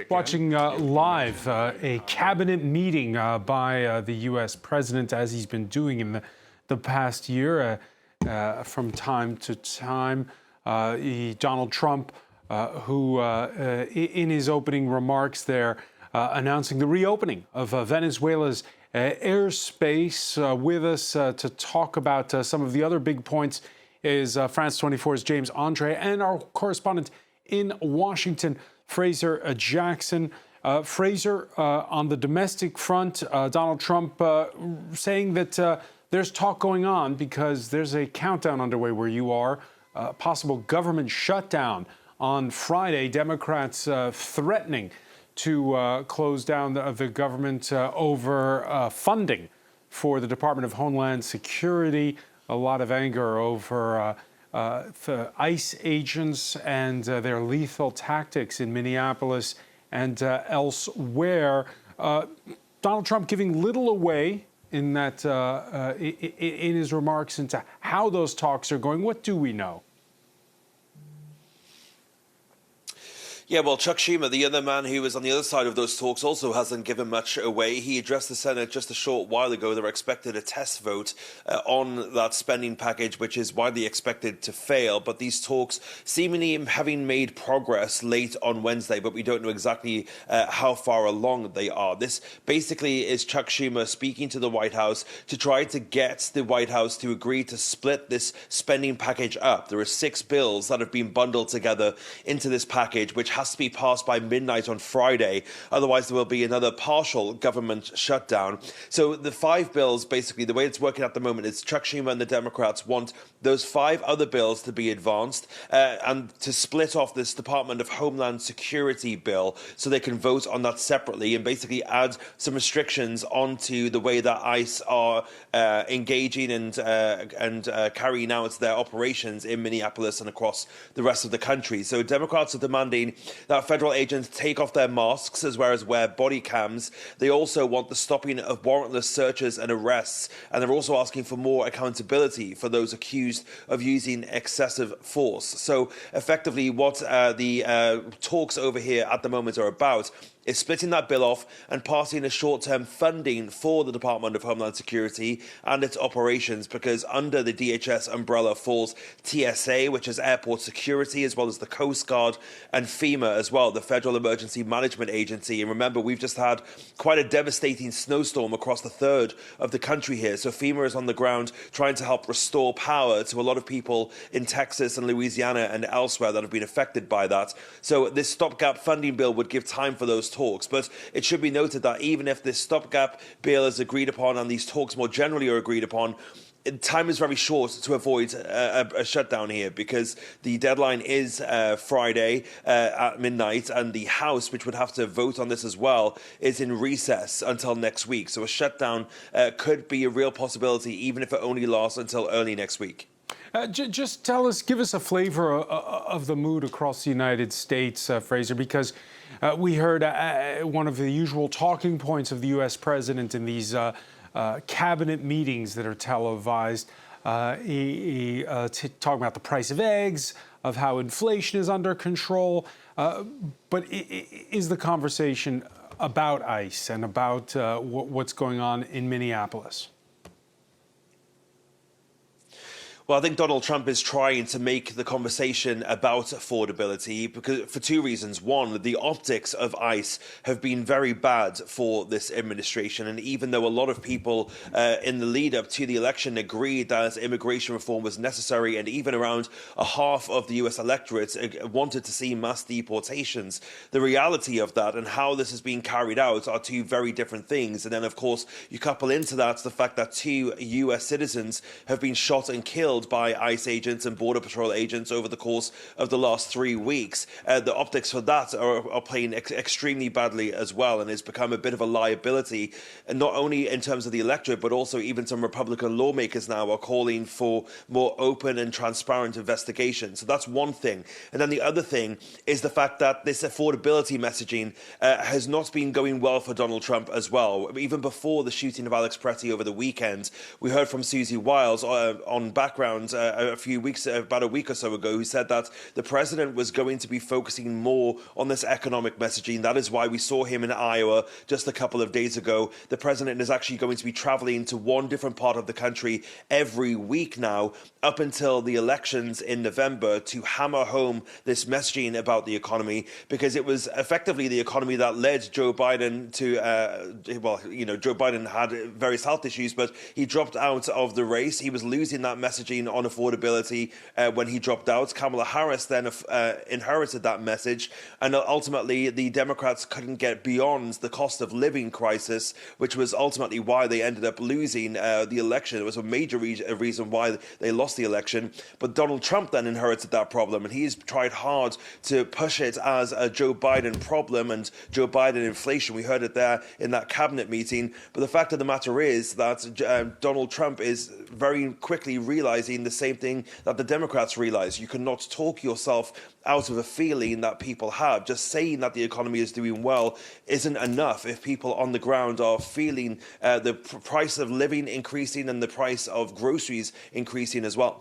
Watching live a cabinet meeting by the U.S. president, as he's been doing in the past year from time to time. Donald Trump, who in his opening remarks there, announcing the reopening of Venezuela's airspace. With us to talk about some of the other big points is France 24's James Andre and our correspondent in Washington, Fraser Jackson. Fraser, on the domestic front, Donald Trump saying that there's talk going on because there's a countdown underway where you are, possible government shutdown on Friday. Democrats threatening to close down the government over funding for the Department of Homeland Security. A lot of anger over the ICE agents and their lethal tactics in Minneapolis and elsewhere. Donald Trump giving little away in that in his remarks into how those talks are going. What do we know? Yeah, well, Chuck Schumer, the other man who was on the other side of those talks, also hasn't given much away. He addressed the Senate just a short while ago. They were expected a test vote on that spending package, which is widely expected to fail. But these talks seemingly having made progress late on Wednesday, but we don't know exactly how far along they are. This basically is Chuck Schumer speaking to the White House to try to get the White House to agree to split this spending package up. There are 6 bills that have been bundled together into this package, which has to be passed by midnight on Friday. Otherwise, there will be another partial government shutdown. So the 5 bills, basically, the way it's working at the moment is Chuck Schumer and the Democrats want those 5 other bills to be advanced and to split off this Department of Homeland Security bill so they can vote on that separately and basically add some restrictions onto the way that ICE are engaging and carrying out their operations in Minneapolis and across the rest of the country. So Democrats are demanding that federal agents take off their masks as well as wear body cams. They also want the stopping of warrantless searches and arrests, and they're also asking for more accountability for those accused of using excessive force. So effectively what the talks over here at the moment are about is splitting that bill off and passing a short-term funding for the Department of Homeland Security and its operations, because under the DHS umbrella falls TSA, which is airport security, as well as the Coast Guard, and FEMA as well, the Federal Emergency Management Agency. And remember, we've just had quite a devastating snowstorm across the third of the country here. So FEMA is on the ground trying to help restore power to a lot of people in Texas and Louisiana and elsewhere that have been affected by that. So this stopgap funding bill would give time for those talks. But it should be noted that even if this stopgap bill is agreed upon and these talks more generally are agreed upon, time is very short to avoid a shutdown here, because the deadline is Friday at midnight, and the House, which would have to vote on this as well, is in recess until next week. So a shutdown could be a real possibility, even if it only lasts until early next week. Just give us a flavor of the mood across the United States, Fraser, because we heard one of the usual talking points of the U.S. president in these cabinet meetings that are televised. He talking about the price of eggs, of how inflation is under control. But is the conversation about ICE and about what's going on in Minneapolis? Well, I think Donald Trump is trying to make the conversation about affordability for 2 reasons. One, the optics of ICE have been very bad for this administration. And even though a lot of people in the lead up to the election agreed that immigration reform was necessary, and even around a half of the US electorate wanted to see mass deportations, the reality of that and how this is being carried out are 2 very different things. And then, of course, you couple into that the fact that 2 US citizens have been shot and killed by ICE agents and Border Patrol agents over the course of the last 3 weeks. The optics for that are playing extremely badly as well, and it's become a bit of a liability, and not only in terms of the electorate, but also even some Republican lawmakers now are calling for more open and transparent investigation. So that's one thing. And then the other thing is the fact that this affordability messaging has not been going well for Donald Trump as well. Even before the shooting of Alex Pretty over the weekend, we heard from Susie Wiles on background background about a week or so ago, who said that the president was going to be focusing more on this economic messaging. That is why we saw him in Iowa just a couple of days ago. The president is actually going to be traveling to one different part of the country every week now, up until the elections in November, to hammer home this messaging about the economy, because it was effectively the economy that led Joe Biden to, Joe Biden had various health issues, but he dropped out of the race. He was losing that messaging on affordability when he dropped out. Kamala Harris then inherited that message, and ultimately the Democrats couldn't get beyond the cost of living crisis, which was ultimately why they ended up losing the election. It was a major reason why they lost the election. But Donald Trump then inherited that problem, and he's tried hard to push it as a Joe Biden problem and Joe Biden inflation. We heard it there in that cabinet meeting. But the fact of the matter is that Donald Trump is very quickly realizing the same thing that the Democrats realize. You cannot talk yourself out of a feeling that people have. Just saying that the economy is doing well isn't enough if people on the ground are feeling the price of living increasing and the price of groceries increasing as well.